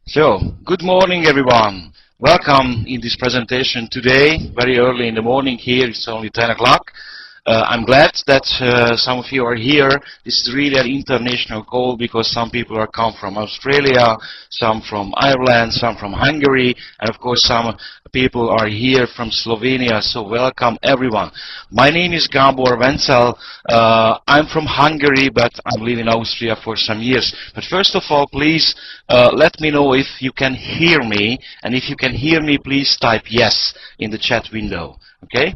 So, good morning everyone. Welcome in this presentation today, very early in the morning here, it's only 10 o'clock. I'm glad that some of you are here. This is really an international call because some people are come from Australia, some from Ireland, some from Hungary, and of course some people are here from Slovenia, so welcome everyone. My name is Gábor Vencel. I'm from Hungary, but I've lived in Austria for some years. But first of all, please let me know if you can hear me, and if you can hear me, please type yes in the chat window, okay?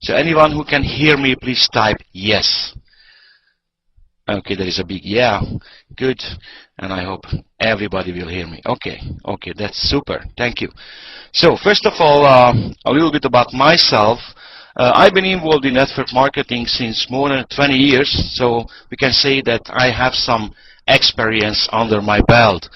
So anyone who can hear me, please type yes. Okay, there is a big yeah. Good. And I hope everybody will hear me. Okay, that's super. Thank you. So first of all, a little bit about myself. I've been involved in network marketing since more than 20 years, so we can say that I have some experience under my belt.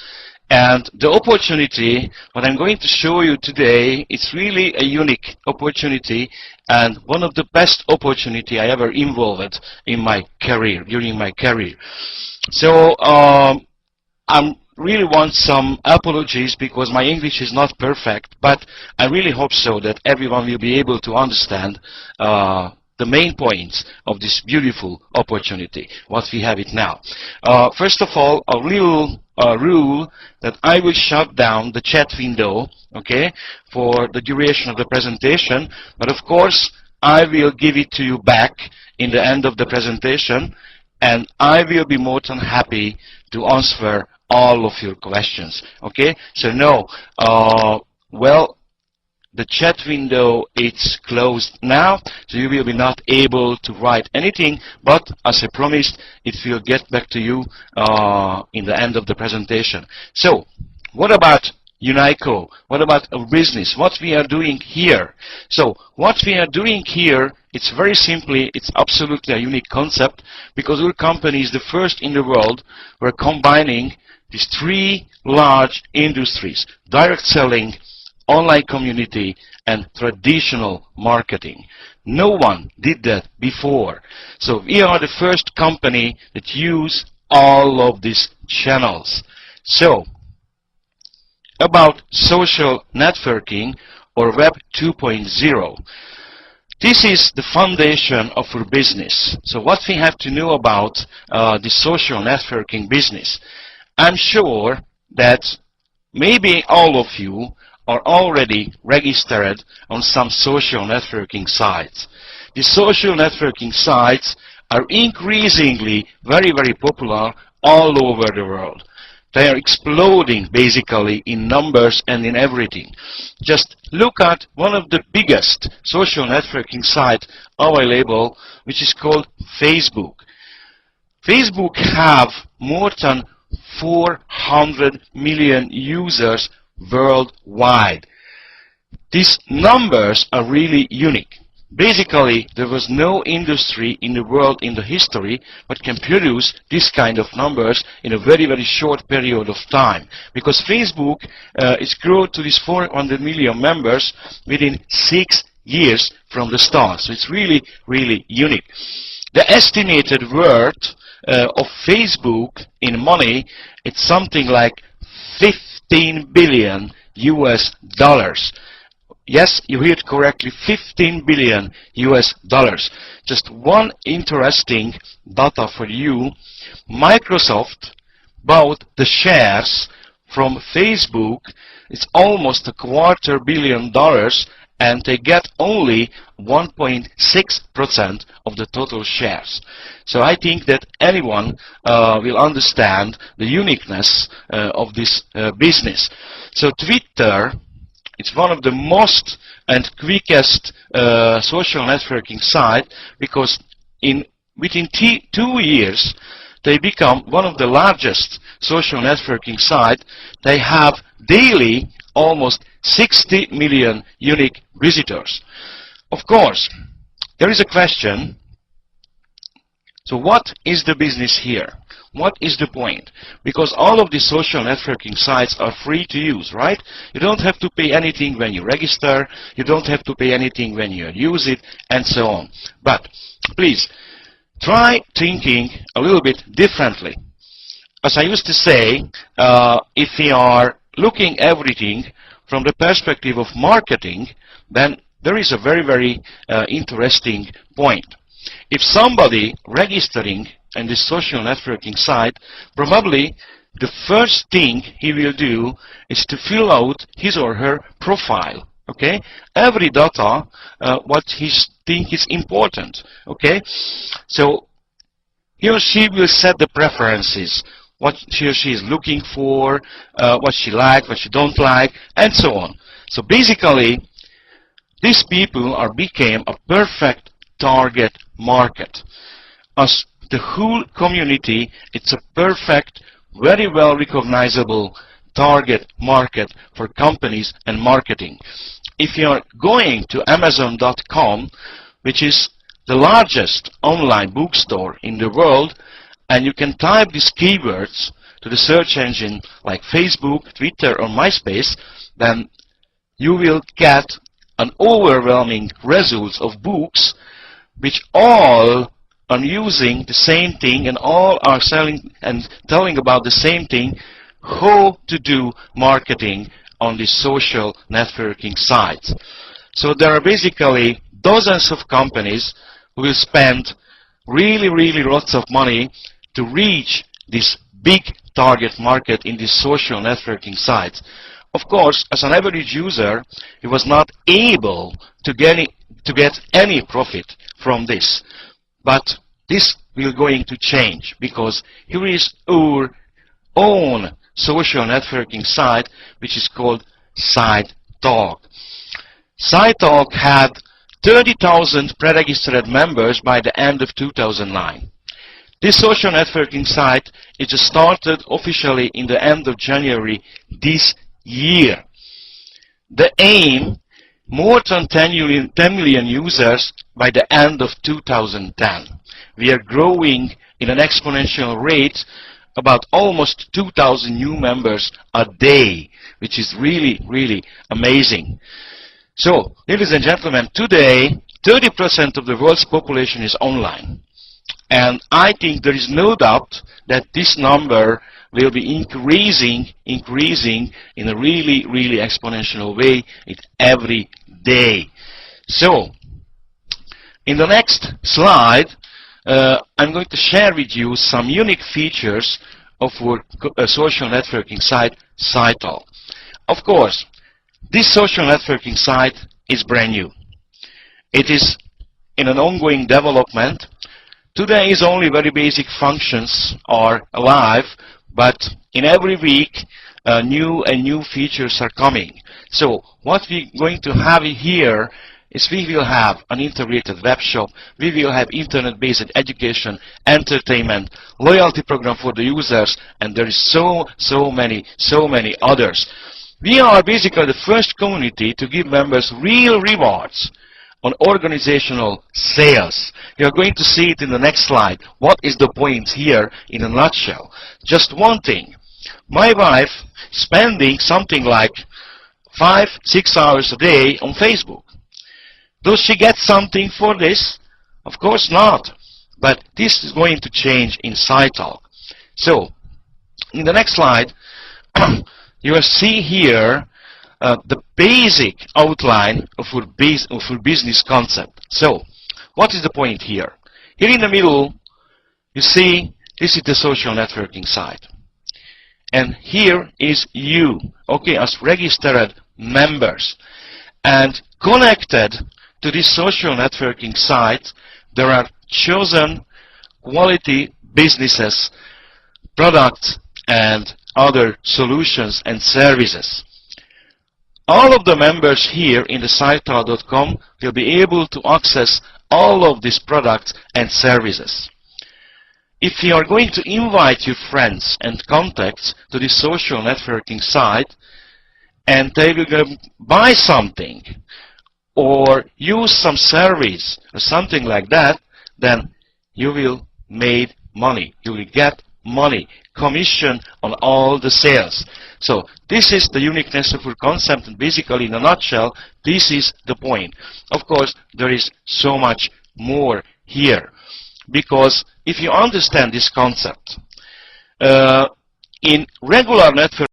And the opportunity, what I'm going to show you today, it's really a unique opportunity and one of the best opportunity I ever involved in my career, during my career. So I really want some apologies because my English is not perfect, but I really hope so that everyone will be able to understand the main points of this beautiful opportunity, what we have it now. First of all, a little rule that I will shut down the chat window, okay, for the duration of the presentation, but of course I will give it to you back in the end of the presentation, and I will be more than happy to answer all of your questions, okay? So no, well, the chat window is closed now, so you will be not able to write anything, but as I promised, it will get back to you in the end of the presentation. So, what about Unaico? What about our business? What we are doing here? So, what we are doing here, it's very simply, it's absolutely a unique concept, because our company is the first in the world we're combining these three large industries: direct selling, online community, and traditional marketing. No one did that before. So we are the first company that use all of these channels. So, about social networking or Web 2.0. This is the foundation of our business. So what we have to know about the social networking business. I'm sure that maybe all of you are already registered on some social networking sites. The social networking sites are increasingly very, very popular all over the world. They are exploding basically in numbers and in everything. Just look at one of the biggest social networking sites available, which is called Facebook. Facebook have more than 400 million users worldwide. These numbers are really unique. Basically, there was no industry in the world in the history that can produce this kind of numbers in a very, very short period of time. Because Facebook is grown to these 400 million members within 6 years from the start. So it's really, really unique. The estimated worth of Facebook in money, it's something like 15 billion US dollars. Yes, you heard correctly, 15 billion US dollars. Just one interesting data for you. Microsoft bought the shares from Facebook. It's almost $250 million, and they get only 1.6% of the total shares. So I think that anyone will understand the uniqueness of this business. So Twitter, it's one of the most and quickest social networking site, because within 2 years they become one of the largest social networking site. They have daily almost 60 million unique visitors. Of course, there is a question. So what is the business here? What is the point? Because all of the social networking sites are free to use, right? You don't have to pay anything when you register. You don't have to pay anything when you use it, and so on. But please, try thinking a little bit differently. as I used to say, if we are looking everything from the perspective of marketing, then there is a very, very interesting point. If somebody registering in this social networking site, probably the first thing he will do is to fill out his or her profile. Okay, every data what he think is important. Okay, so he or she will set the preferences, what he or she is looking for, what she likes, what she don't like, and so on. So basically, these people became a perfect target market. As the whole community, it's a perfect, very well recognizable target market for companies and marketing. If you are going to Amazon.com, which is the largest online bookstore in the world, and you can type these keywords to the search engine like Facebook, Twitter, or MySpace, then you will get an overwhelming results of books which all are using the same thing and all are selling and telling about the same thing, how to do marketing on the social networking sites. So there are basically dozens of companies who will spend really, really lots of money to reach this big target market in these social networking sites. Of course, as an average user, he was not able to get any profit from this. But this will going to change, because here is our own social networking site, which is called Sitetalk. Sitetalk had 30,000 pre-registered members by the end of 2009. This social networking site is just started officially in the end of January this year. The aim, more than 10 million users by the end of 2010. We are growing in an exponential rate, about almost 2,000 new members a day, which is really, really amazing. So, ladies and gentlemen, today 30% of the world's population is online. And I think there is no doubt that this number will be increasing in a really, really exponential way every day. So, in the next slide, I'm going to share with you some unique features of our social networking site, Sitetalk. Of course, this social networking site is brand new. It is in an ongoing development. Today is only very basic functions are alive, but in every week new and new features are coming. So what we're going to have here is we will have an integrated web shop, we will have internet-based education, entertainment, loyalty program for the users, and there is so many others. We are basically the first community to give members real rewards on organizational sales. You're going to see it in the next slide. What is the point here in a nutshell? Just one thing. My wife spending something like 5-6 hours a day on Facebook. Does she get something for this? Of course not. But this is going to change in Sitetalk. So, in the next slide, you will see here the basic outline of our business concept. So, what is the point here? Here in the middle, you see this is the social networking site. And here is you, okay, as registered members. And connected to this social networking site, there are chosen quality businesses, products, and other solutions and services. All of the members here in the Sitetalk.com will be able to access all of these products and services. If you are going to invite your friends and contacts to this social networking site, and they will go buy something or use some service or something like that, then you will make money. You will get money, commission on all the sales. So this is the uniqueness of our concept, and basically in a nutshell, this is the point. Of course, there is so much more here, because if you understand this concept, In regular network